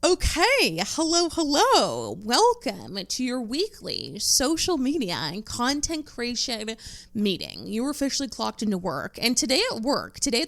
Okay, hello. Welcome to your weekly social media and content creation meeting. You're officially clocked into work. And today at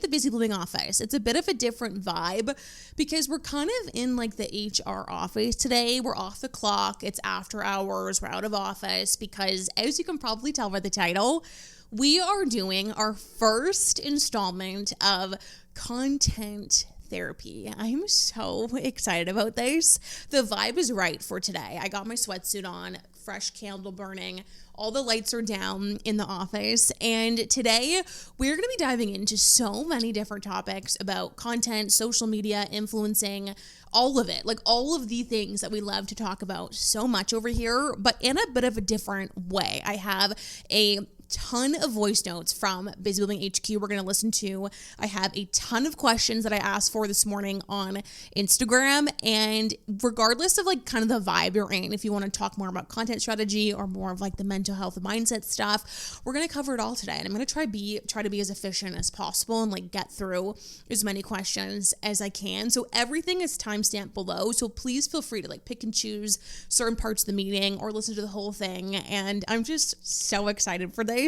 the Busy Blooming office, it's a bit of a different vibe because we're kind of in like the HR office today. We're off the clock. It's after hours. We're out of office because, as you can probably tell by the title, we are doing our first installment of content therapy. I'm so excited about this. The vibe is right for today. I got my sweatsuit on, fresh candle burning, all the lights are down in the office, and today we're going to be diving into so many different topics about content, social media, influencing, all of it, like all of the things that we love to talk about so much over here, but in a bit of a different way. I have a ton of voice notes from Busy Blooming HQ we're going to listen to. I have a ton of questions that I asked for this morning on Instagram, and regardless of like kind of the vibe you're in, if you want to talk more about content strategy or more of like the mental health mindset stuff, we're going to cover it all today. And I'm going to try to be as efficient as possible and like get through as many questions as I can. So everything is timestamped below. So please feel free to like pick and choose certain parts of the meeting or listen to the whole thing. And I'm just so excited for this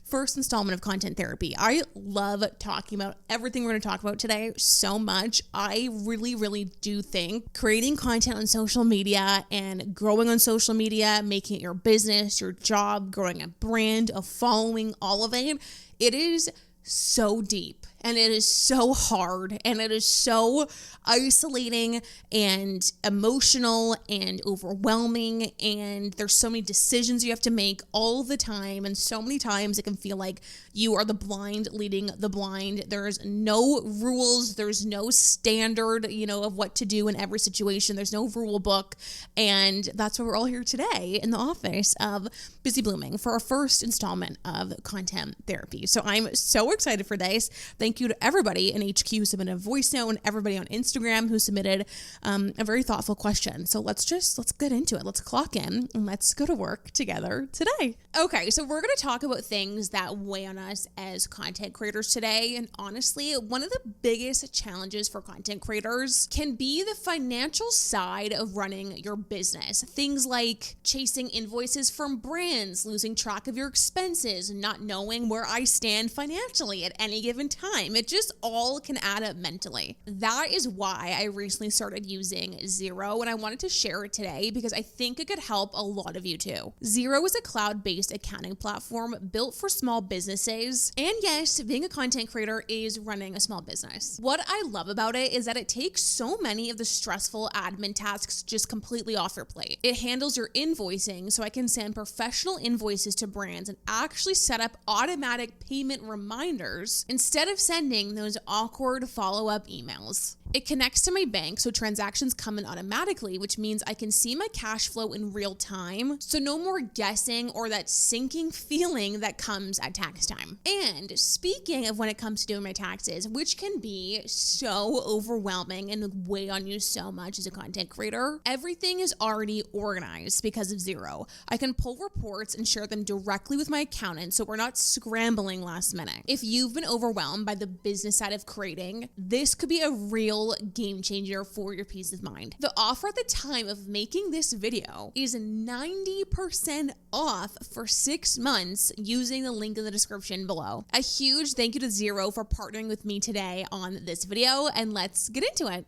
first installment of content therapy. I love talking about everything we're going to talk about today so much. I really do think creating content on social media and growing on social media, making it your business, your job, growing a brand, a following, all of it, it is so deep. And it is so hard, and it is so isolating and emotional and overwhelming, and there's so many decisions you have to make all the time, and so many times it can feel like you are the blind leading the blind. There's no rules, there's no standard, of what to do in every situation. There's no rule book, and that's why we're all here today in the office of Busy Blooming for our first installment of content therapy. So I'm so excited for this. Thank you to everybody in HQ who submitted a voice note and everybody on Instagram who submitted a very thoughtful question. So let's get into it. Let's clock in and let's go to work together today. Okay, so we're going to talk about things that weigh on us as content creators today. And honestly, one of the biggest challenges for content creators can be the financial side of running your business. Things like chasing invoices from brands, losing track of your expenses, not knowing where I stand financially at any given time. It just all can add up mentally. That is why I recently started using Xero, and I wanted to share it today because I think it could help a lot of you too. Xero is a cloud-based accounting platform built for small businesses, and yes, being a content creator is running a small business. What I love about it is that it takes so many of the stressful admin tasks just completely off your plate. It handles your invoicing, so I can send professional invoices to brands and actually set up automatic payment reminders instead of sending those awkward follow-up emails. It connects to my bank, so transactions come in automatically, which means I can see my cash flow in real time, so no more guessing or that sinking feeling that comes at tax time. And speaking of when it comes to doing my taxes, which can be so overwhelming and weigh on you so much as a content creator, everything is already organized because of Xero. I can pull reports and share them directly with my accountant, so we're not scrambling last minute. If you've been overwhelmed by the business side of creating, this could be a real game changer for your peace of mind. The offer at the time of making this video is 90% off for 6 months using the link in the description below. A huge thank you to Xero for partnering with me today on this video, and let's get into it.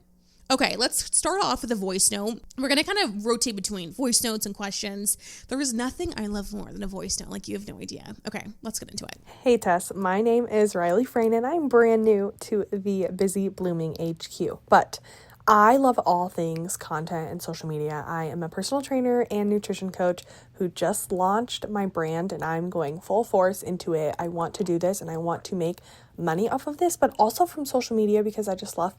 Okay, let's start off with a voice note. We're going to kind of rotate between voice notes and questions. There is nothing I love more than a voice note. Like, you have no idea. Okay, let's get into it. Hey Tess, my name is Riley Frayne and I'm brand new to the Busy Blooming HQ, but I love all things content and social media. I am a personal trainer and nutrition coach who just launched my brand and I'm going full force into it. I want to do this and I want to make money off of this, but also from social media because I just love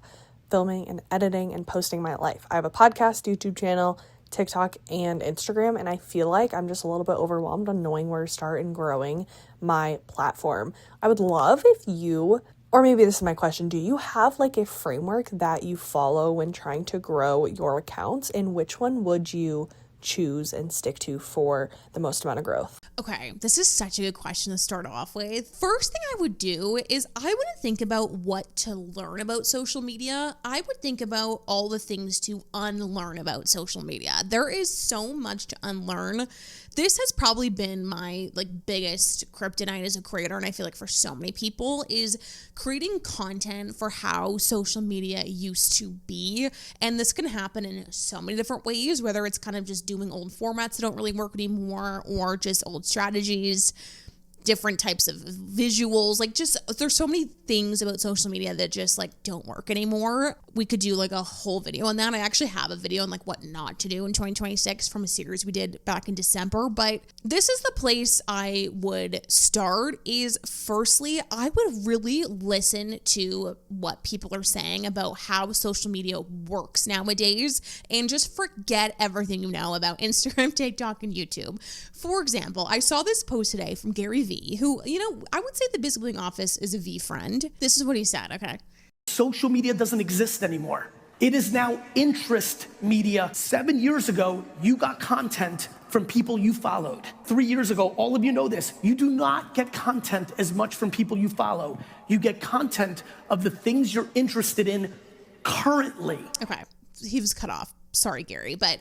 filming and editing and posting my life. I have a podcast, YouTube channel, TikTok, and Instagram, and I feel like I'm just a little bit overwhelmed on knowing where to start and growing my platform. I would love if you, or maybe this is my question, do you have like a framework that you follow when trying to grow your accounts, and which one would you choose and stick to for the most amount of growth? Okay, this is such a good question to start off with. First thing I would do is I wouldn't think about what to learn about social media. I would think about all the things to unlearn about social media. There is so much to unlearn. This has probably been my biggest kryptonite as a creator, and I feel like for so many people, is creating content for how social media used to be. And this can happen in so many different ways, whether it's kind of just doing old formats that don't really work anymore, or just old strategies, different types of visuals. There's so many things about social media that just don't work anymore. We could do a whole video on that. I actually have a video on what not to do in 2026 from a series we did back in December. But this is the place I would start. Is firstly, I would really listen to what people are saying about how social media works nowadays, and just forget everything you know about Instagram, TikTok, and YouTube. For example, I saw this post today from Gary V, who, I would say the Busy Bling Office is a V friend. This is what he said, okay? Social media doesn't exist anymore. It is now interest media. 7 years ago, you got content from people you followed. 3 years ago, all of you know this, you do not get content as much from people you follow. You get content of the things you're interested in currently. Okay, he was cut off. Sorry, Gary, but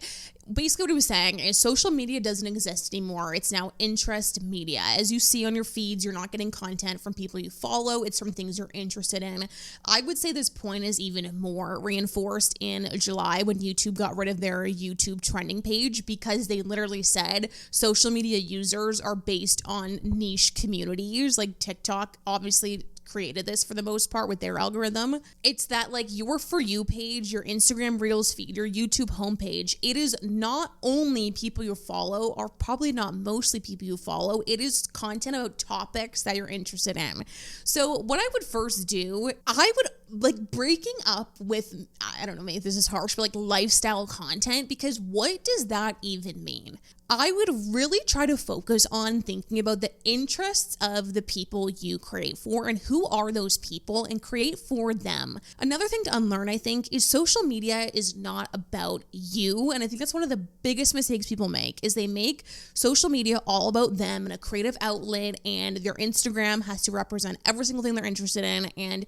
basically what he was saying is social media doesn't exist anymore. It's now interest media. As you see on your feeds, you're not getting content from people you follow. It's from things you're interested in. I would say this point is even more reinforced in July when YouTube got rid of their YouTube trending page, because they literally said social media users are based on niche communities. Like TikTok obviously created this for the most part with their algorithm. It's that your For You page, your Instagram Reels feed, your YouTube homepage, it is not only people you follow, or probably not mostly people you follow, it is content about topics that you're interested in. So what I would first do, I would breaking up with, I don't know, maybe this is harsh, but lifestyle content, because what does that even mean? I would really try to focus on thinking about the interests of the people you create for, and who are those people, and create for them. Another thing to unlearn, I think, is social media is not about you. And I think that's one of the biggest mistakes people make, is they make social media all about them and a creative outlet, and their Instagram has to represent every single thing they're interested in. And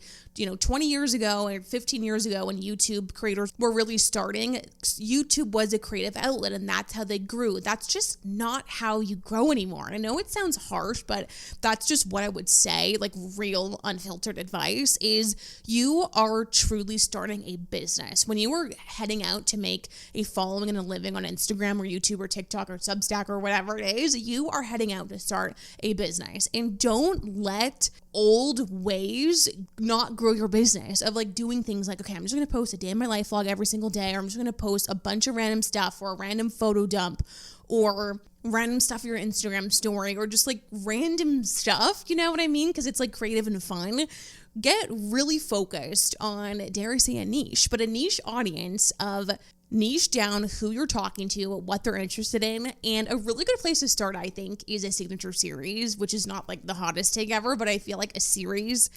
20 years ago or 15 years ago, when YouTube creators were really starting, YouTube was a creative outlet, and that's how they grew. That's just not how you grow anymore. I know it sounds harsh, but that's just what I would say. Real unfiltered advice is, you are truly starting a business. When you are heading out to make a following and a living on Instagram or YouTube or TikTok or Substack or whatever it is, you are heading out to start a business. And don't let old ways not grow your business of doing things okay, I'm just going to post a day in my life vlog every single day, or I'm just going to post a bunch of random stuff, or a random photo dump, or random stuff in your Instagram story, or just random stuff, you know what I mean? Because it's creative and fun. Get really focused on, dare I say, a niche, but a niche audience of niche down who you're talking to, what they're interested in. And a really good place to start, I think, is a signature series, which is not the hottest take ever, but I feel a series,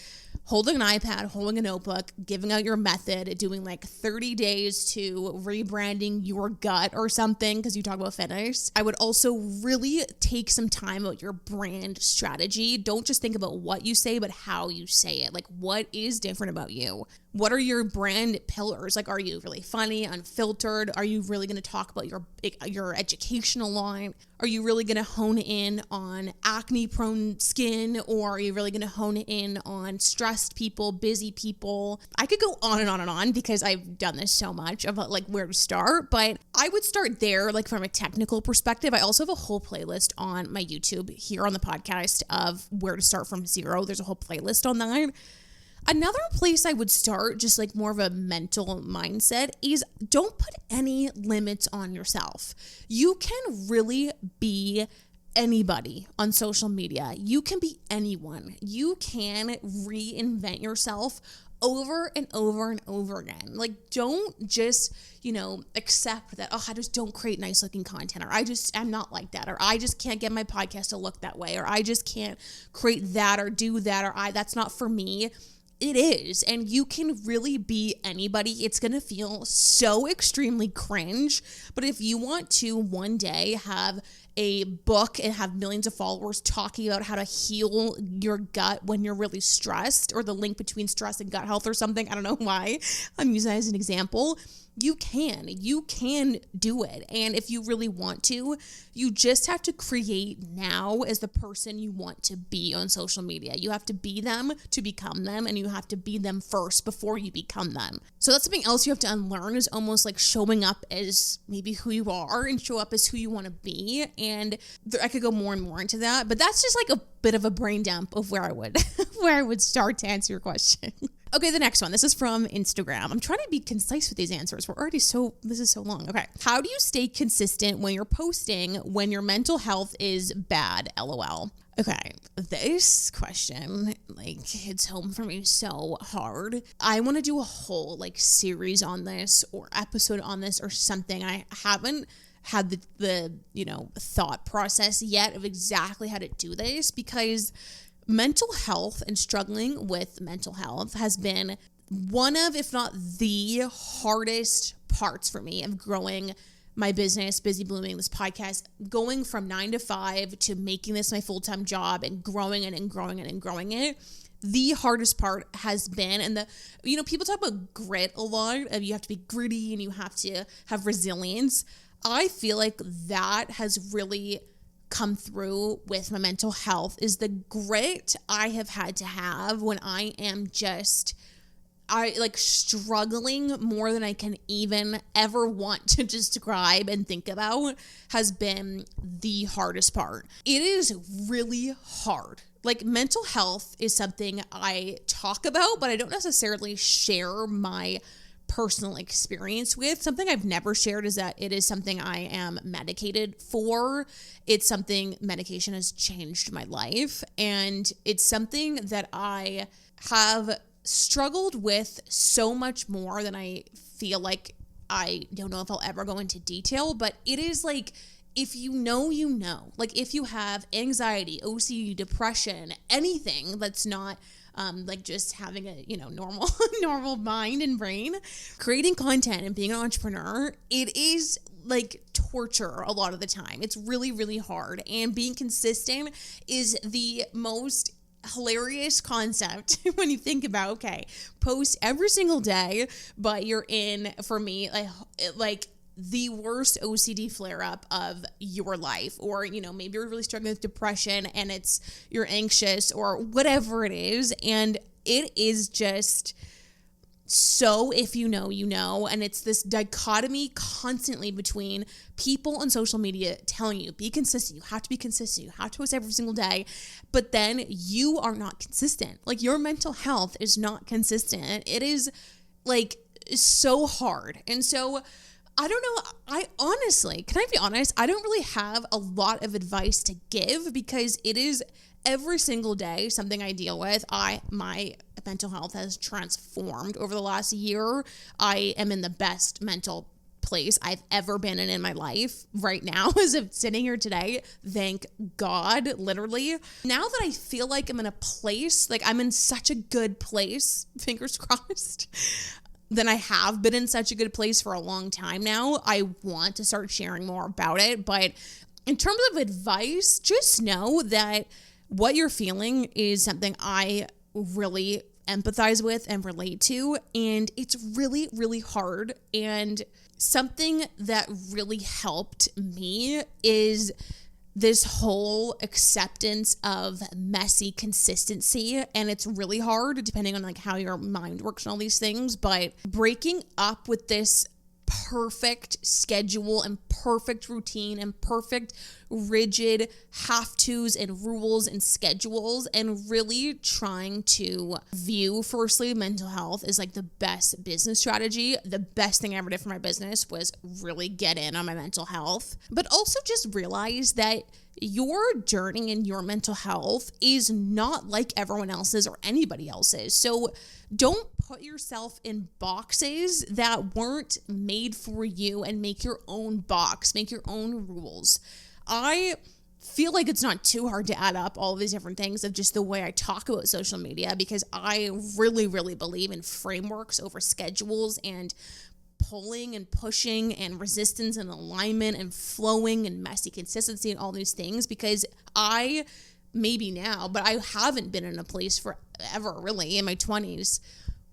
holding an iPad, holding a notebook, giving out your method, doing 30 days to rebranding your gut or something, because you talk about fitness. I would also really take some time about your brand strategy. Don't just think about what you say, but how you say it. What is different about you? What are your brand pillars? Are you really funny, unfiltered? Are you really going to talk about your educational line? Are you really going to hone in on acne-prone skin? Or are you really going to hone in on stressed people, busy people? I could go on and on and on, because I've done this so much about where to start, but I would start there, from a technical perspective. I also have a whole playlist on my YouTube here on the podcast of where to start from Xero. There's a whole playlist on that. Another place I would start, just more of a mental mindset, is don't put any limits on yourself. You can really be anybody on social media. You can be anyone. You can reinvent yourself over and over and over again. Don't just, accept that, I just don't create nice looking content, or I'm not like that, or I just can't get my podcast to look that way, or I just can't create that or do that, or that's not for me. It is. And you can really be anybody. It's going to feel so extremely cringe. But if you want to one day have a book and have millions of followers talking about how to heal your gut when you're really stressed, or the link between stress and gut health or something, I don't know why I'm using that as an example. You can do it. And if you really want to, you just have to create now as the person you want to be on social media. You have to be them to become them, and you have to be them first before you become them. So that's something else you have to unlearn, is almost like showing up as maybe who you are and show up as who you want to be. And I could go more and more into that, but that's just like a bit of a brain dump of where I would start to answer your question. Okay, the next one. This is from Instagram. I'm trying to be concise with these answers. This is so long. Okay. How do you stay consistent when you're posting when your mental health is bad? LOL. Okay, this question, hits home for me so hard. I want to do a whole, series on this or episode on this or something. I haven't had the thought process yet of exactly how to do this, because mental health and struggling with mental health has been one of, if not the hardest parts for me of growing my business, Busy Blooming, this podcast, going from 9 to 5 to making this my full-time job and growing it and growing it and growing it. The hardest part has been, and people talk about grit a lot, of you have to be gritty and you have to have resilience. I feel like that has really come through with my mental health, is the grit I have had to have when I am struggling more than I can even ever want to describe and think about, has been the hardest part. It is really hard. Mental health is something I talk about, but I don't necessarily share my personal experience with. Something I've never shared is that it is something I am medicated for. It's something, medication has changed my life, and it's something that I have struggled with so much more than I feel like. I don't know if I'll ever go into detail, but it is if you know, if you have anxiety, OCD, depression, anything that's not just having a, normal mind and brain, creating content and being an entrepreneur, it is torture a lot of the time. It's really, really hard. And being consistent is the most hilarious concept when you think about, okay, post every single day, but you're in, for me, the worst OCD flare-up of your life, or maybe you're really struggling with depression and you're anxious or whatever it is, and it is just so, if you know, and it's this dichotomy constantly between people on social media telling you, be consistent, you have to be consistent, you have to post every single day, but then you are not consistent. Your mental health is not consistent. It is so hard. And so I don't know. I honestly, can I be honest? I don't really have a lot of advice to give, because it is every single day something I deal with. My mental health has transformed over the last year. I am in the best mental place I've ever been in my life right now, as of sitting here today. Thank God, literally. Now that I feel like I'm in a place, I'm in such a good place, fingers crossed, than I have been in such a good place for a long time now. I want to start sharing more about it. But in terms of advice, just know that what you're feeling is something I really empathize with and relate to. And it's really, really hard. And something that really helped me is this whole acceptance of messy consistency. And it's really hard depending on how your mind works and all these things, but breaking up with this perfect schedule and perfect routine and perfect rigid have-tos and rules and schedules, and really trying to view, firstly, mental health is the best business strategy. The best thing I ever did for my business was really get in on my mental health, but also just realize that your journey in your mental health is not like everyone else's or anybody else's. So don't put yourself in boxes that weren't made for you, and make your own box, make your own rules. I feel like it's not too hard to add up all of these different things of just the way I talk about social media, because I really, really believe in frameworks over schedules and pulling and pushing and resistance and alignment and flowing and messy consistency and all these things, because I, maybe now, but I haven't been in a place forever really in my 20s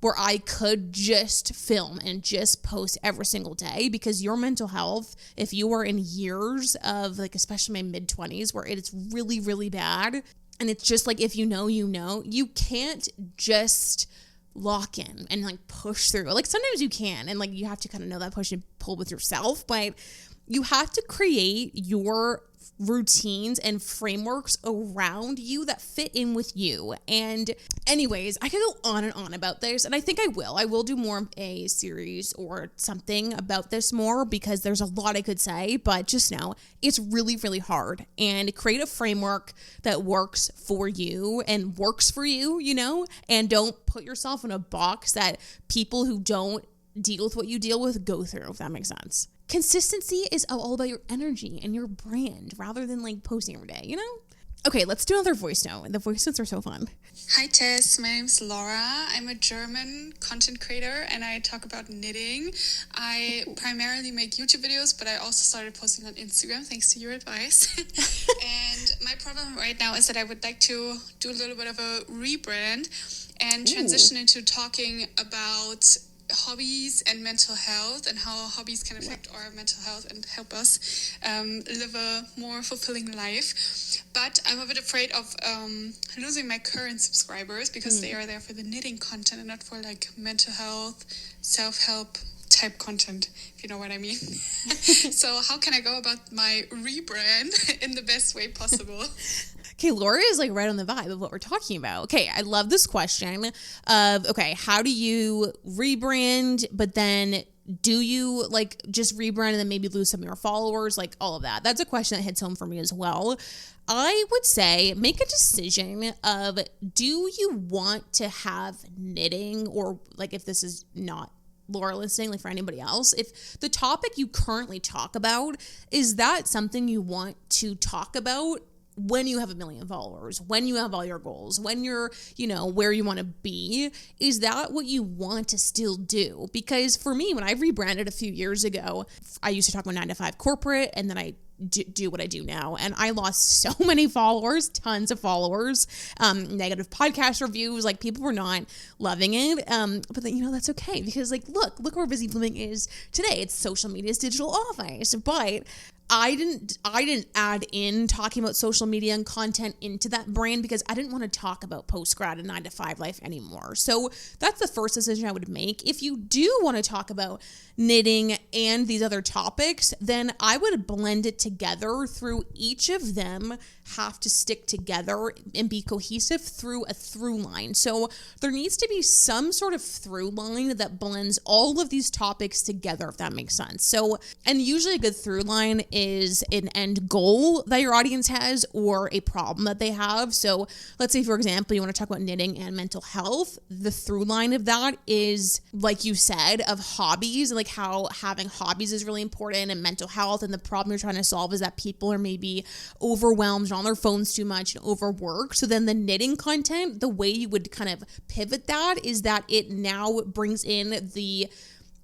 where I could just film and just post every single day, because your mental health, if you are in years of like, especially my mid 20s where it's really, really bad, and it's just like, if you know, you can't just lock in and like push through. Like sometimes you can, and like you have to kind of know that push and pull with yourself, but you have to create your routines and frameworks around you that fit in with you. And anyways, I could go on and on about this, and I think I will do more of a series or something about this more, because there's a lot I could say, but just know it's really, really hard. And create a framework that works for you, and and don't put yourself in a box that people who don't deal with what you deal with go through, if that makes sense. Consistency is all about your energy and your brand rather than like posting every day, Okay, let's do another voice note. The voice notes are so fun. Hi Tess, my name's Laura. I'm a German content creator and I talk about knitting. I primarily make YouTube videos, but I also started posting on Instagram thanks to your advice. And my problem right now is that I would like to do a little bit of a rebrand and transition into talking about hobbies and mental health, and how hobbies can affect our mental health and help us live a more fulfilling life. But I'm a bit afraid of losing my current subscribers, because they are there for the knitting content and not for like mental health, self-help type content, if you know what I mean. So how can I go about my rebrand in the best way possible? Okay, Laura is like right on the vibe of what we're talking about. Okay, I love this question of, okay, how do you rebrand, but then do you like just rebrand and then maybe lose some of your followers, like all of that? That's a question that hits home for me as well. I would say make a decision of, do you want to have knitting, or like if this is not Laura listening, like for anybody else, if the topic you currently talk about, is that something you want to talk about when you have 1 million followers, when you have all your goals, when you're, where you want to be? Is that what you want to still do? Because for me, when I rebranded a few years ago, I used to talk about 9-to-5 corporate, and then I do what I do now. And I lost so many followers, tons of followers, negative podcast reviews, like people were not loving it. But then, that's okay, because like, look where Busy Blooming is today. It's social media's digital office. But I didn't add in talking about social media and content into that brand, because I didn't want to talk about post-grad and 9-to-5 life anymore. So that's the first decision I would make. If you do want to talk about knitting and these other topics, then I would blend it together through each of them have to stick together and be cohesive through a through line. So there needs to be some sort of through line that blends all of these topics together, if that makes sense. So, and usually a good through line is an end goal that your audience has or a problem that they have. So let's say, for example, you want to talk about knitting and mental health. The through line of that is, like you said, of hobbies, like how having hobbies is really important, and mental health. And the problem you're trying to solve is that people are maybe overwhelmed, on their phones too much, and overworked. So then the knitting content, the way you would kind of pivot that is that it now brings in the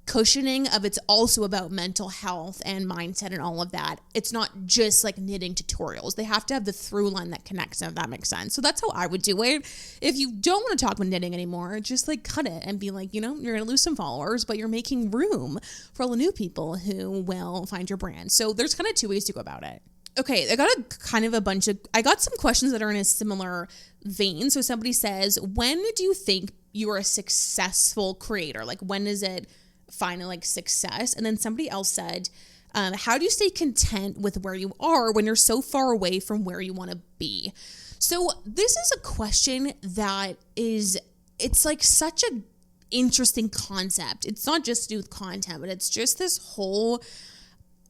cushioning of, it's also about mental health and mindset and all of that. It's not just like knitting tutorials. They have to have the through line that connects them, if that makes sense. So that's how I would do it. If you don't want to talk about knitting anymore, just like cut it and be like, you're going to lose some followers, but you're making room for all the new people who will find your brand. So there's kind of two ways to go about it. Okay, I got some questions that are in a similar vein. So somebody says, when do you think you're a successful creator? Like, when is it finally like success? And then somebody else said, how do you stay content with where you are when you're so far away from where you want to be? So this is a question that it's like such an interesting concept. It's not just to do with content, but it's just this whole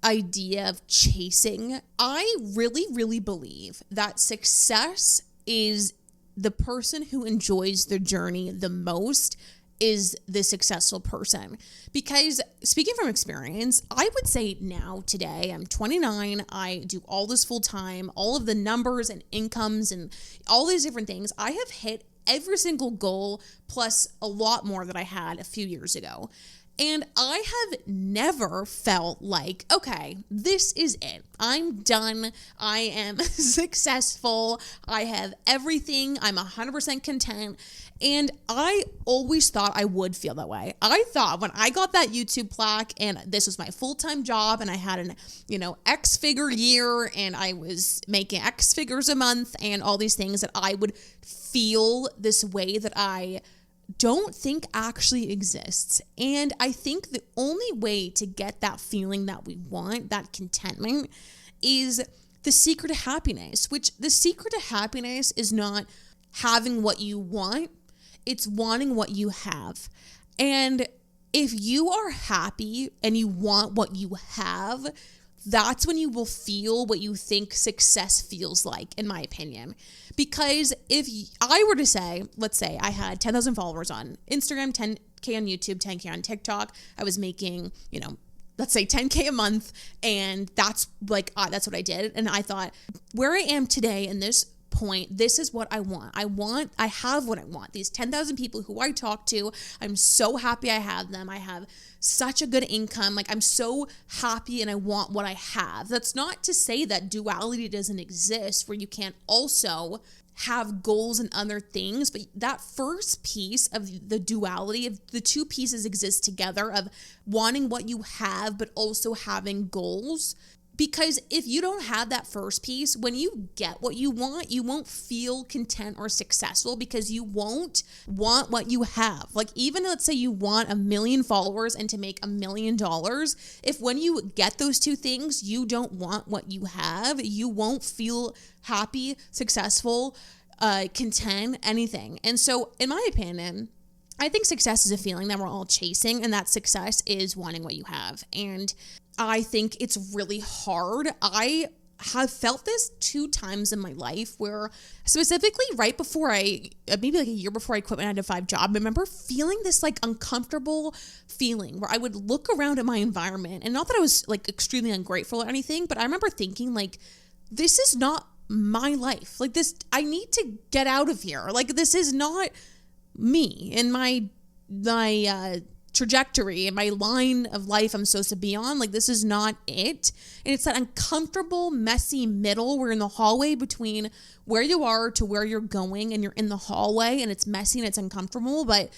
idea of chasing. I really, really believe that success is the person who enjoys the journey the most is the successful person. Because speaking from experience, I would say now, today, I'm 29, I do all this full time, all of the numbers and incomes and all these different things. I have hit every single goal plus a lot more that I had a few years ago. And I have never felt like, okay, this is it. I'm done. I am successful. I have everything. I'm 100% content. And I always thought I would feel that way. I thought when I got that YouTube plaque and this was my full-time job and I had an, X figure year and I was making X figures a month and all these things, that I would feel this way that I don't think actually exists. And I think the only way to get that feeling that we want, that contentment, is the secret to happiness, which the secret to happiness is not having what you want, it's wanting what you have. And if you are happy and you want what you have, that's when you will feel what you think success feels like, in my opinion. Because if I were to say, let's say I had 10,000 followers on Instagram, 10K on YouTube, 10K on TikTok, I was making, let's say 10K a month, and that's what I did. And I thought, where I am today in this point, this is what I want. I have what I want. These 10,000 people who I talk to, I'm so happy I have them. I have such a good income. Like, I'm so happy and I want what I have. That's not to say that duality doesn't exist, where you can't also have goals and other things, but that first piece of the duality of the two pieces exist together, of wanting what you have but also having goals. Because if you don't have that first piece, when you get what you want, you won't feel content or successful, because you won't want what you have. Like, even let's say you want 1 million followers and to make $1 million, if when you get those two things, you don't want what you have, you won't feel happy, successful, content, anything. And so, in my opinion, I think success is a feeling that we're all chasing, and that success is wanting what you have. And I think it's really hard. I have felt this 2 times in my life, where specifically right before maybe like a year before I quit my 9-to-5 job, I remember feeling this like uncomfortable feeling where I would look around at my environment, and not that I was like extremely ungrateful or anything, but I remember thinking like, this is not my life. Like, this, I need to get out of here. Like, this is not me and my trajectory and my line of life I'm supposed to be on. Like, this is not it. And it's that uncomfortable, messy middle where in the hallway between where you are to where you're going, and you're in the hallway and it's messy and it's uncomfortable. But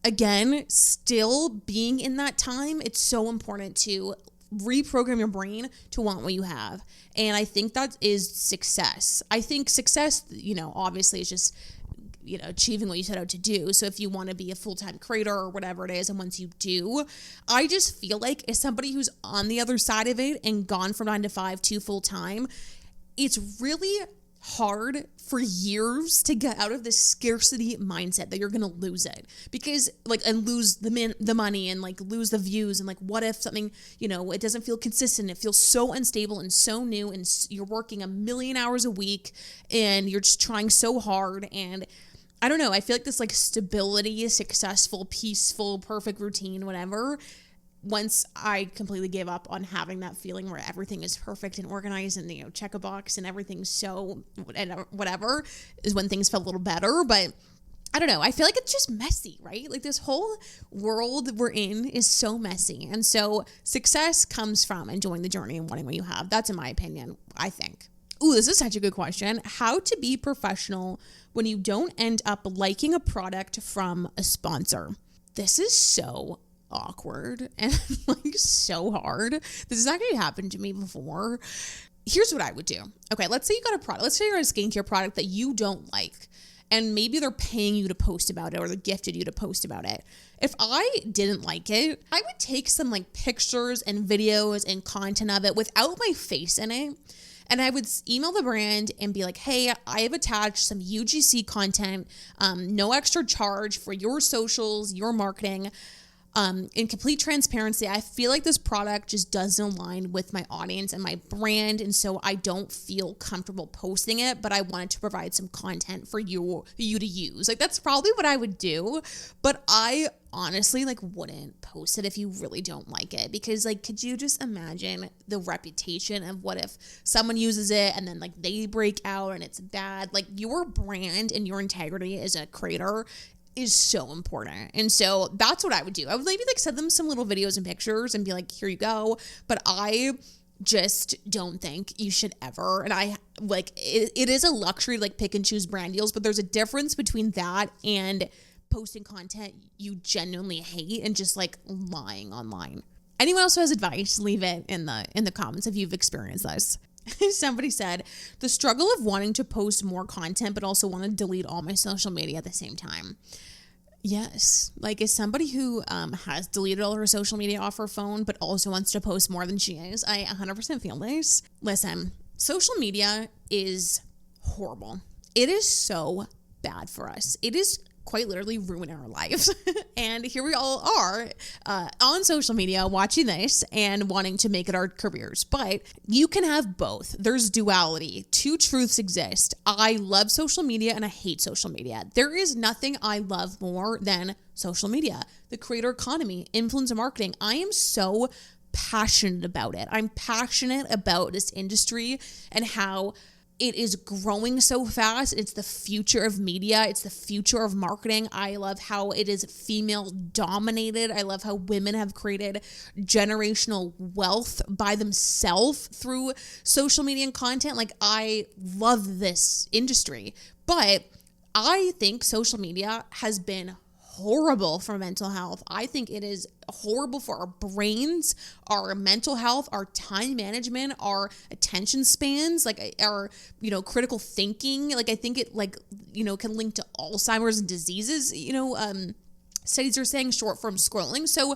again, still being in that time, it's so important to reprogram your brain to want what you have. And I think that is success. I think success, obviously is just achieving what you set out to do. So if you want to be a full-time creator or whatever it is, and once you do, I just feel like as somebody who's on the other side of it and gone from 9-to-5 to full-time, it's really hard for years to get out of this scarcity mindset that you're going to lose it, because and lose the money and lose the views, and what if something, it doesn't feel consistent, it feels so unstable and so new, and you're working 1 million hours a week and you're just trying so hard. And I don't know, I feel like this stability, successful, peaceful, perfect routine, whatever, once I completely gave up on having that feeling where everything is perfect and organized and, check a box and everything's so, and whatever, is when things felt a little better. But I don't know, I feel like it's just messy, right? This whole world we're in is so messy. And so success comes from enjoying the journey and wanting what you have. That's in my opinion, I think. Ooh, this is such a good question. How to be professional when you don't end up liking a product from a sponsor. This is so awkward and so hard. This has actually happened to me before. Here's what I would do. Okay, let's say you got a product. Let's say you're a skincare product that you don't like, and maybe they're paying you to post about it, or they gifted you to post about it. If I didn't like it, I would take some pictures and videos and content of it without my face in it. And I would email the brand and be like, hey, I have attached some UGC content, no extra charge for your socials, your marketing. In complete transparency, I feel like this product just doesn't align with my audience and my brand, and so I don't feel comfortable posting it, but I wanted to provide some content for you to use. Like, that's probably what I would do, but I honestly wouldn't post it if you really don't like it, because could you just imagine the reputation of what if someone uses it and then they break out and it's bad? Your brand and your integrity as a creator is so important. And so that's what I would do. I would maybe send them some little videos and pictures and be like, here you go. But I just don't think you should ever. And it is a luxury to pick and choose brand deals, but there's a difference between that and posting content you genuinely hate and just lying online. Anyone else who has advice, leave it in the comments if you've experienced this. Somebody said, the struggle of wanting to post more content, but also want to delete all my social media at the same time. Yes. As somebody who has deleted all her social media off her phone, but also wants to post more than she is, I 100% feel this. Listen, social media is horrible. It is so bad for us. It is quite literally ruining our lives. And here we all are on social media watching this and wanting to make it our careers. But you can have both. There's duality. Two truths exist. I love social media and I hate social media. There is nothing I love more than social media, the creator economy, influencer marketing. I am so passionate about it. I'm passionate about this industry and how it is growing so fast. It's the future of media. It's the future of marketing. I love how it is female dominated. I love how women have created generational wealth by themselves through social media and content. I love this industry, but I think social media has been horrible for mental health. I think it is horrible for our brains, our mental health, our time management, our attention spans, our, critical thinking. I think it can link to Alzheimer's and diseases, studies are saying short form scrolling. So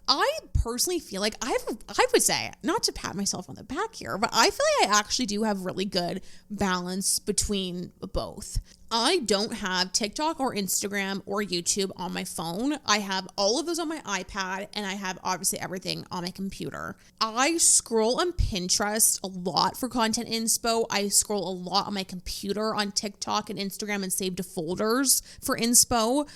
I personally feel I would say, not to pat myself on the back here, but I feel I actually do have really good balance between both. I don't have TikTok or Instagram or YouTube on my phone. I have all of those on my iPad, and I have obviously everything on my computer. I scroll on Pinterest a lot for content inspo. I scroll a lot on my computer on TikTok and Instagram and save to folders for inspo.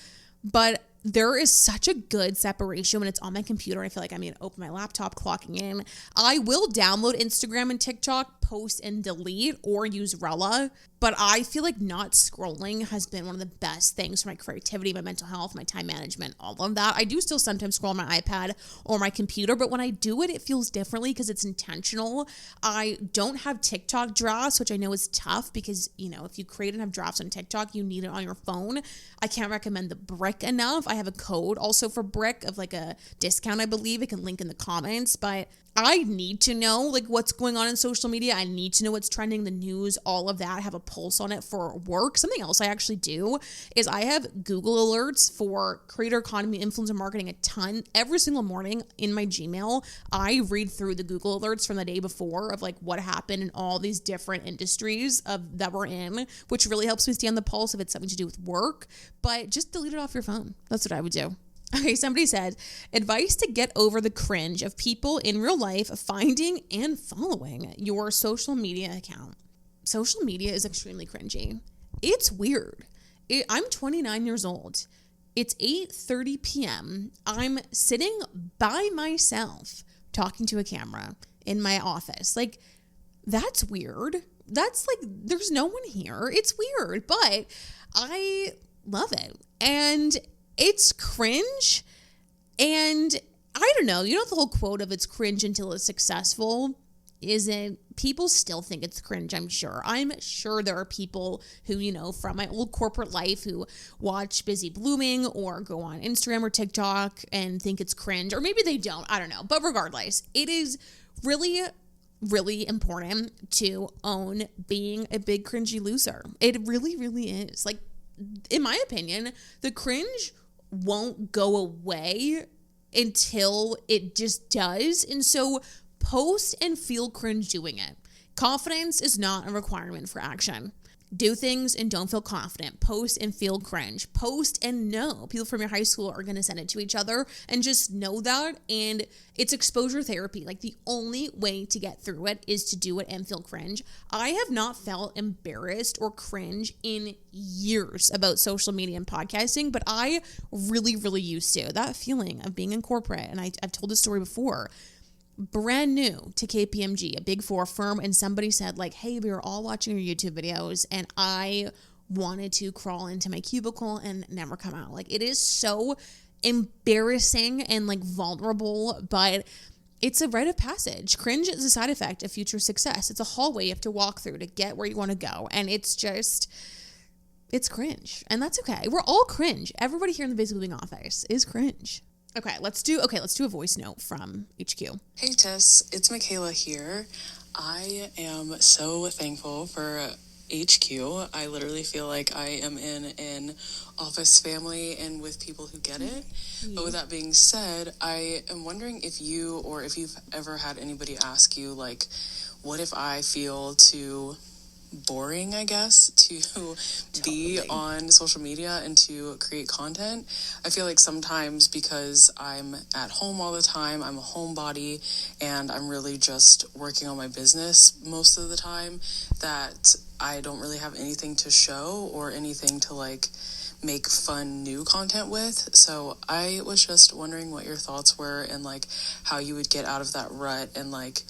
But there is such a good separation when it's on my computer. I feel I'm going to open my laptop, clocking in. I will download Instagram and TikTok, post and delete, or use Rella. But I feel not scrolling has been one of the best things for my creativity, my mental health, my time management, all of that. I do still sometimes scroll on my iPad or my computer, but when I do it, it feels differently because it's intentional. I don't have TikTok drafts, which I know is tough because, if you create and have drafts on TikTok, you need it on your phone. I can't recommend the Brick enough. I have a code also for Brick of a discount, I believe. I can link in the comments, but I need to know what's going on in social media. I need to know what's trending, the news, all of that. I have a pulse on it for work. Something else I actually do is I have Google alerts for creator economy, influencer marketing a ton. Every single morning in my Gmail, I read through the Google alerts from the day before of what happened in all these different industries that we're in, which really helps me stay on the pulse if it's something to do with work. But just delete it off your phone. That's what I would do. Okay, somebody said, advice to get over the cringe of people in real life finding and following your social media account. Social media is extremely cringy. It's weird. I'm 29 years old. It's 8:30 p.m. I'm sitting by myself talking to a camera in my office. That's weird. That's there's no one here. It's weird, but I love it. And it's cringe, and I don't know, the whole quote of it's cringe until it's successful isn't, people still think it's cringe, I'm sure. I'm sure there are people who, from my old corporate life who watch Busy Blooming or go on Instagram or TikTok and think it's cringe, or maybe they don't, I don't know. But regardless, it is really, really important to own being a big cringy loser. It really, really is. In my opinion, the cringe won't go away until it just does. And so post and feel cringe doing it. Confidence is not a requirement for action. Do things and don't feel confident. Post and feel cringe. Post and know people from your high school are going to send it to each other, and just know that. And it's exposure therapy. Like, the only way to get through it is to do it and feel cringe. I have not felt embarrassed or cringe in years about social media and podcasting, but I really, really used to. That feeling of being in corporate, and I've told this story before, brand new to KPMG, a Big Four firm, and somebody said, like, hey, we were all watching your YouTube videos, and I wanted to crawl into my cubicle and never come out. Like, it is so embarrassing and, like, vulnerable, but it's a rite of passage. Cringe is a side effect of future success. It's a hallway you have to walk through to get where you want to go, and it's cringe, and that's okay. We're all cringe. Everybody here in the Busy Living office is cringe. Okay, let's do a voice note from HQ. Hey Tess, it's Michaela here. I am so thankful for HQ. I literally feel like I am in an office family and with people who get it. But with that being said, I am wondering if you, or if you've ever had anybody ask you, like, what if I feel too boring, I guess, to be on social media and to create content. I feel like sometimes, because I'm at home all the time, I'm a homebody, and I'm really just working on my business most of the time, that I don't really have anything to show or anything to, like, make fun new content with. So I was just wondering what your thoughts were, and, like, how you would get out of that rut and, like,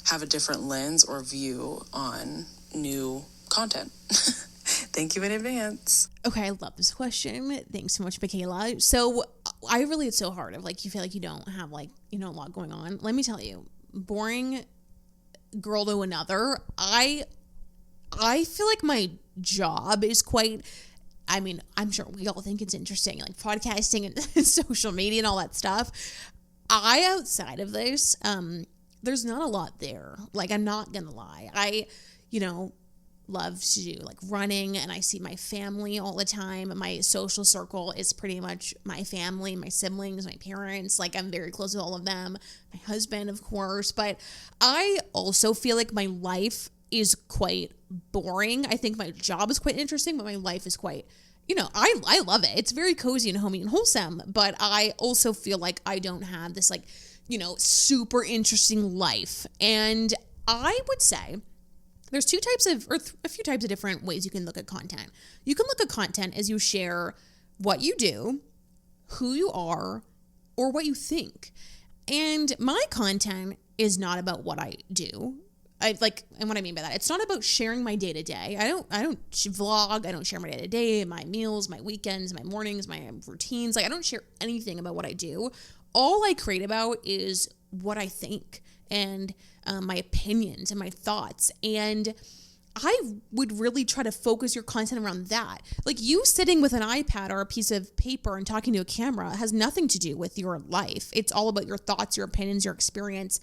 have a different lens or view on new content. Thank you in advance. Okay, I love this question. Thanks so much, Michaela. So I relate so hard of, like, you feel like you don't have, like, you know, a lot going on. Let me tell you, boring girl to another, I feel like my job is quite, I mean, I'm sure we all think it's interesting, like podcasting and social media and all that stuff. Outside of this, there's not a lot there. Like, I'm not gonna lie. I love to do, like, running, and I see my family all the time. My social circle is pretty much my family, my siblings, my parents. Like, I'm very close with all of them. My husband, of course. But I also feel like my life is quite boring. I think my job is quite interesting, but my life is quite, I love it. It's very cozy and homey and wholesome. But I also feel like I don't have this, like, super interesting life. And I would say there's a few types of different ways you can look at content. You can look at content as you share what you do, who you are, or what you think. And my content is not about what I do. And what I mean by that, it's not about sharing my day to day. I don't vlog. I don't share my day to day, my meals, my weekends, my mornings, my routines. Like, I don't share anything about what I do. All I create about is what I think and my opinions and my thoughts. And I would really try to focus your content around that. Like, you sitting with an iPad or a piece of paper and talking to a camera has nothing to do with your life. It's all about your thoughts, your opinions, your experience,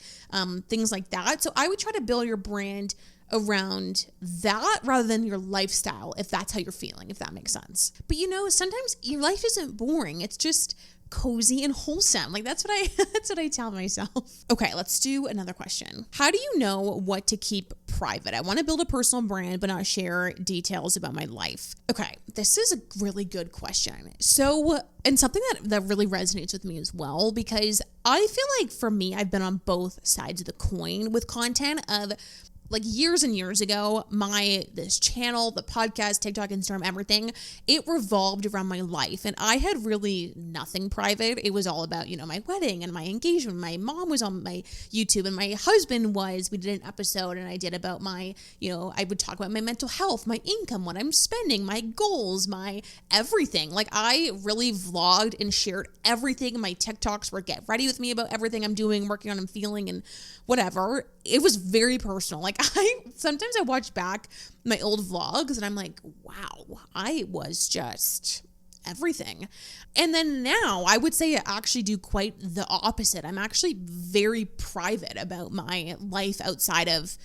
things like that. So I would try to build your brand around that rather than your lifestyle, if that's how you're feeling, if that makes sense. But sometimes your life isn't boring. It's just cozy and wholesome. Like, that's what I tell myself. Okay, let's do another question. How do you know what to keep private? I want to build a personal brand but not share details about my life. Okay, this is a really good question. So, and something that really resonates with me as well, because I feel like for me, I've been on both sides of the coin with content of, like, years and years ago, this channel, the podcast, TikTok, Instagram, everything, it revolved around my life. And I had really nothing private. It was all about, my wedding and my engagement. My mom was on my YouTube, and my husband we did an episode, and I did about my, I would talk about my mental health, my income, what I'm spending, my goals, my everything. Like, I really vlogged and shared everything. My TikToks were get ready with me about everything I'm doing, working on, and feeling, and whatever. It was very personal. Like, sometimes I watch back my old vlogs and I'm like, wow, I was just everything. And then now I would say I actually do quite the opposite. I'm actually very private about my life outside of,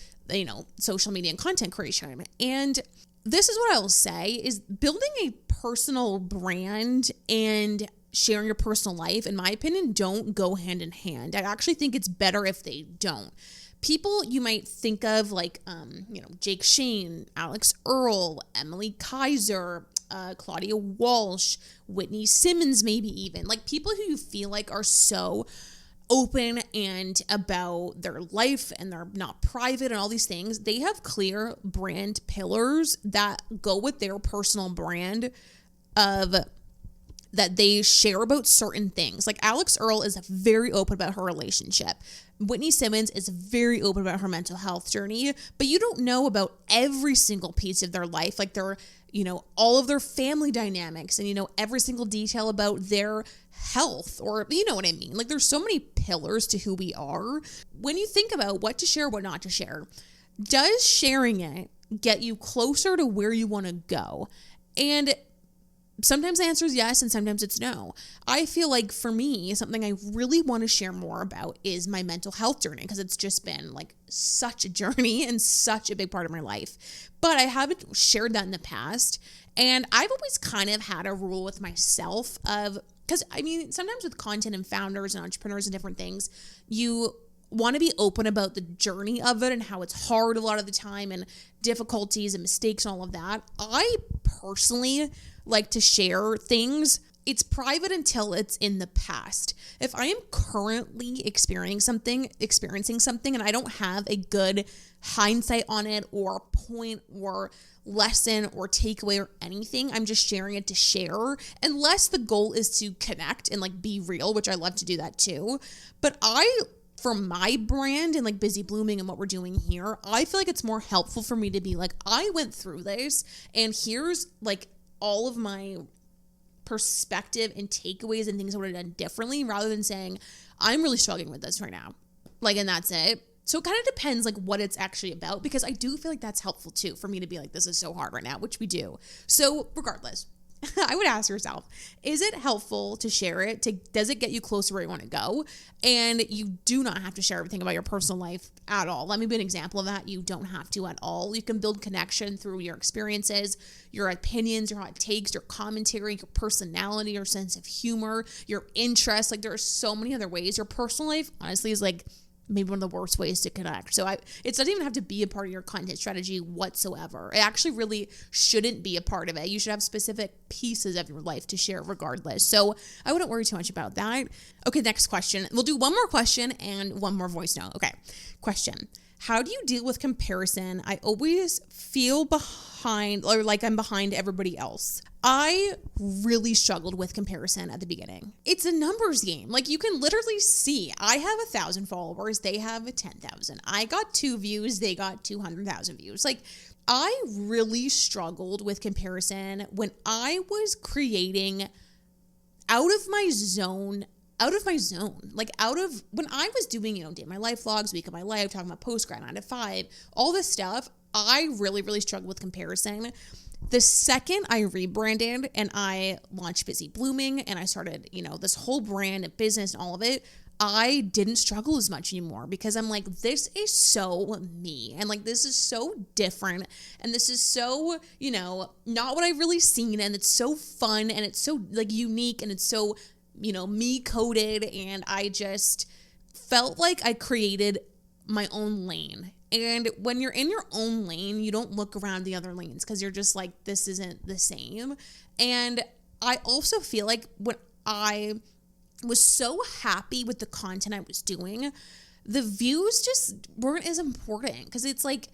social media and content creation. And this is what I will say is building a personal brand and sharing your personal life, in my opinion, don't go hand in hand. I actually think it's better if they don't. people you might think of like, Jake Shane, Alex Earl, Emily Kaiser, Claudia Walsh, Whitney Simmons, maybe even like people who you feel like are so open and about their life and they're not private and all these things. They have clear brand pillars that go with their personal brand of that they share about certain things. Like Alex Earl is very open about her relationship. Whitney Simmons is very open about her mental health journey, but you don't know about every single piece of their life, like their, all of their family dynamics and, every single detail about their health, or you know what I mean? Like there's so many pillars to who we are. When you think about what to share, what not to share, does sharing it get you closer to where you want to go? And sometimes the answer is yes, and sometimes it's no. I feel like for me, something I really want to share more about is my mental health journey, because it's just been like such a journey and such a big part of my life. But I haven't shared that in the past. And I've always kind of had a rule with myself of, because sometimes with content and founders and entrepreneurs and different things, you want to be open about the journey of it and how it's hard a lot of the time and difficulties and mistakes and all of that. I personally like to share things. It's private until it's in the past. If I am currently experiencing something and I don't have a good hindsight on it or point or lesson or takeaway or anything, I'm just sharing it to share, unless the goal is to connect and like be real, which I love to do that too. But for my brand and like Busy Blooming and what we're doing here, I feel like it's more helpful for me to be like, I went through this and here's like all of my perspective and takeaways and things I would have done differently, rather than saying, I'm really struggling with this right now. Like, and that's it. So it kind of depends like what it's actually about, because I do feel like that's helpful too, for me to be like, this is so hard right now, which we do. So regardless, I would ask yourself, is it helpful to share it? Does it get you closer where you want to go? And you do not have to share everything about your personal life at all. Let me be an example of that. You don't have to at all. You can build connection through your experiences, your opinions, your hot takes, your commentary, your personality, your sense of humor, your interests. Like there are so many other ways. Your personal life, honestly, is like maybe one of the worst ways to connect. So it doesn't even have to be a part of your content strategy whatsoever. It actually really shouldn't be a part of it. You should have specific pieces of your life to share regardless. So I wouldn't worry too much about that. Okay, next question. We'll do one more question and one more voice note. Okay, question. How do you deal with comparison? I always feel behind, or like I'm behind everybody else. I really struggled with comparison at the beginning. It's a numbers game. Like you can literally see, I have 1,000 followers, they have 10,000. I got 2 views, they got 200,000 views. Like I really struggled with comparison when I was creating out of my zone, like when I was doing, day of my life vlogs, week of my life, talking about post-grad, 9 to 5, all this stuff, I really, really struggled with comparison. The second I rebranded and I launched Busy Blooming and I started, this whole brand and business and all of it, I didn't struggle as much anymore, because I'm like, this is so me. And like, this is so different. And this is so, not what I've really seen. And it's so fun and it's so like unique and it's so, me coded. And I just felt like I created my own lane. And when you're in your own lane, you don't look around the other lanes, because you're just like, this isn't the same. And I also feel like when I was so happy with the content I was doing, the views just weren't as important, because it's like,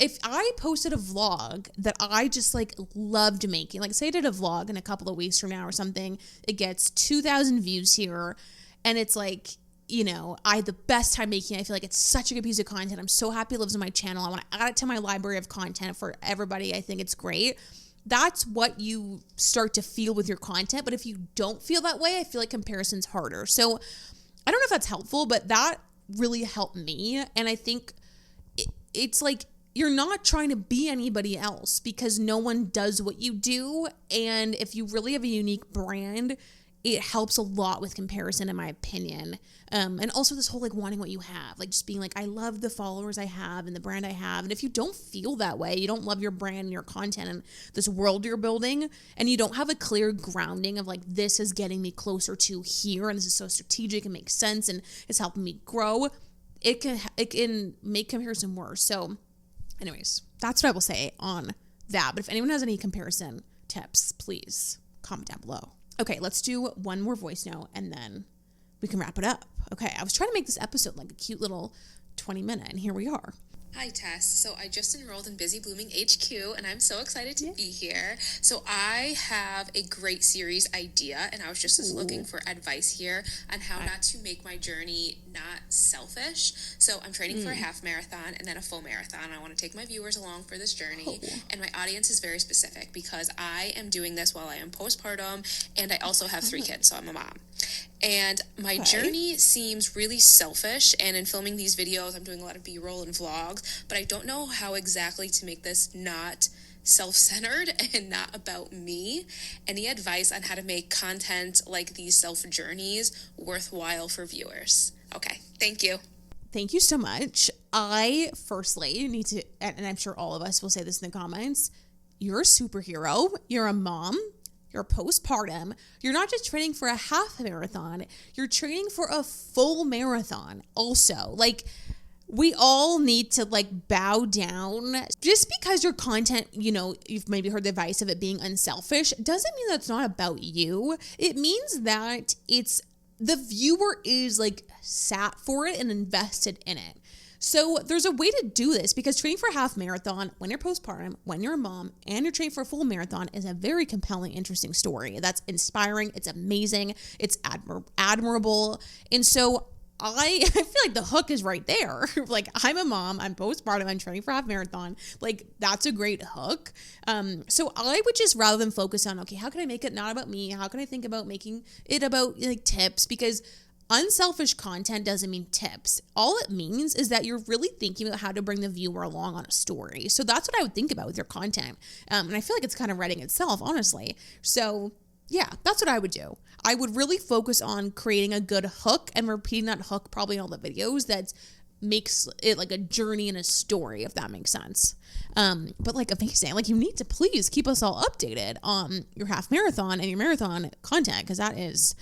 if I posted a vlog that I just like loved making, like say I did a vlog in a couple of weeks from now or something, it gets 2,000 views here, and it's like, I had the best time making it. I feel like it's such a good piece of content. I'm so happy it lives on my channel. I want to add it to my library of content for everybody. I think it's great. That's what you start to feel with your content. But if you don't feel that way, I feel like comparison's harder. So I don't know if that's helpful, but that really helped me. And I think it's like, you're not trying to be anybody else, because no one does what you do. And if you really have a unique brand, it helps a lot with comparison, in my opinion. And also this whole like wanting what you have, like just being like, I love the followers I have and the brand I have. And if you don't feel that way, you don't love your brand and your content and this world you're building, and you don't have a clear grounding of like, this is getting me closer to here, and this is so strategic and makes sense and it's helping me grow, it can make comparison worse. So anyways, that's what I will say on that. But if anyone has any comparison tips, please comment down below. Okay, let's do one more voice note and then we can wrap it up. Okay, I was trying to make this episode like a cute little 20-minute, and here we are. Hi Tess, so I just enrolled in Busy Blooming HQ and I'm so excited to be here. So I have a great series idea and I was just looking for advice here on how not to make my journey not selfish. So I'm training for a half marathon and then a full marathon. I want to take my viewers along for this journey and my audience is very specific because I am doing this while I am postpartum and I also have 3 kids, so I'm a mom. And my journey seems really selfish, and in filming these videos, I'm doing a lot of B-roll and vlogs, but I don't know how exactly to make this not self-centered and not about me. Any advice on how to make content like these self-journeys worthwhile for viewers? Okay, thank you. Thank you so much. I firstly need to, and I'm sure all of us will say this in the comments, you're a superhero, you're a mom, you're postpartum. You're not just training for a half marathon, you're training for a full marathon also. Like, we all need to like bow down. Just because your content, you know, you've maybe heard the advice of it being unselfish, doesn't mean that's not about you. It means that it's the viewer is like sat for it and invested in it. So there's a way to do this because training for a half marathon when you're postpartum, when you're a mom, and you're training for a full marathon is a very compelling, interesting story. That's inspiring. It's amazing. It's admirable. And so I feel like the hook is right there. Like, I'm a mom, I'm postpartum, I'm training for a half marathon. Like, that's a great hook. So I would just, rather than focus on, okay, how can I make it not about me? How can I think about making it about like tips? Because unselfish content doesn't mean tips. All it means is that you're really thinking about how to bring the viewer along on a story. So that's what I would think about with your content. And I feel like it's kind of writing itself, honestly. So yeah, that's what I would do. I would really focus on creating a good hook and repeating that hook probably in all the videos that makes it like a journey and a story, if that makes sense. But like amazing, like you need to please keep us all updated on your half marathon and your marathon content because that is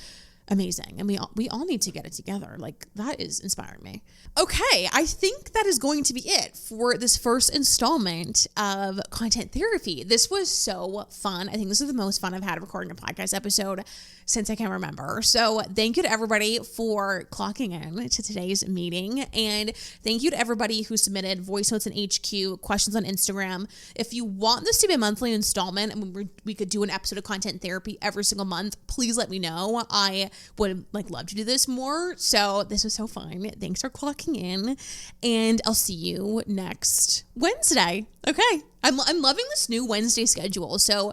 amazing. And we all need to get it together. Like, that is inspiring me. Okay, I think that is going to be it for this first installment of Content Therapy. This was so fun. I think this is the most fun I've had recording a podcast episode since I can remember. So thank you to everybody for clocking in to today's meeting. And thank you to everybody who submitted voice notes in HQ, questions on Instagram. If you want this to be a monthly installment and we could do an episode of Content Therapy every single month, please let me know. I would like love to do this more. So this was so fun. Thanks for clocking in, and I'll see you next Wednesday. Okay. I'm loving this new Wednesday schedule. So,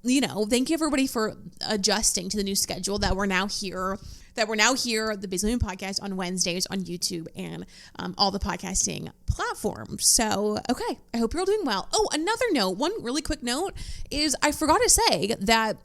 you know, thank you everybody for adjusting to the new schedule that we're now here, the Busy Blooming Podcast on Wednesdays on YouTube and all the podcasting platforms. So, okay, I hope you're all doing well. Oh, another note, one really quick note is I forgot to say that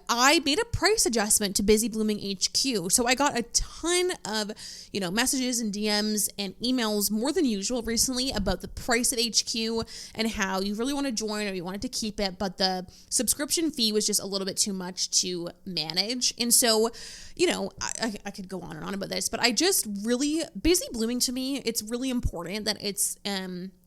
I made a price adjustment to Busy Blooming HQ. So I got a ton of, messages and DMs and emails more than usual recently about the price at HQ and how you really want to join or you wanted to keep it, but the subscription fee was just a little bit too much to manage. And so, I could go on and on about this, but I just really, Busy Blooming to me, it's really important that it's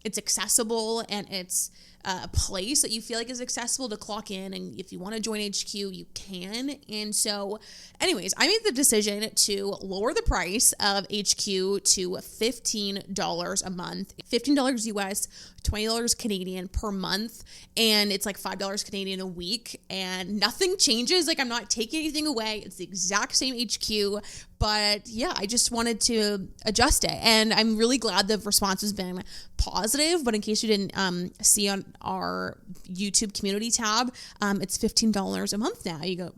accessible and it's a place that you feel like is accessible to clock in. And if you want to join HQ, you can. And so anyways, I made the decision to lower the price of HQ to $15 a month, $15 US, $20 Canadian per month. And it's like $5 Canadian a week and nothing changes. Like, I'm not taking anything away. It's the exact same HQ. But yeah, I just wanted to adjust it. And I'm really glad the response has been positive. But in case you didn't see on our YouTube community tab, it's $15 a month now. You go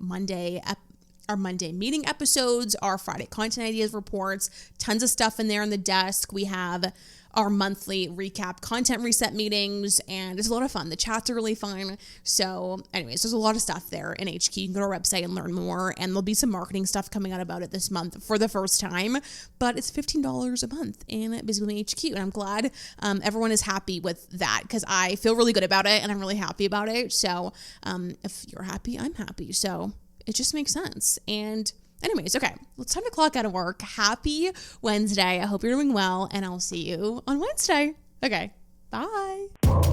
our Monday meeting episodes, our Friday content ideas reports, tons of stuff in there on the desk. We have our monthly recap content reset meetings, and it's a lot of fun. The chats are really fun. So anyways, there's a lot of stuff there in HQ. You can go to our website and learn more, and there'll be some marketing stuff coming out about it this month for the first time, but it's $15 a month in Busy Blooming HQ, and I'm glad everyone is happy with that because I feel really good about it, and I'm really happy about it. So if you're happy, I'm happy. So it just makes sense. And Anyways, okay, well, it's time to clock out of work. Happy Wednesday. I hope you're doing well, and I'll see you on Wednesday. Okay, bye.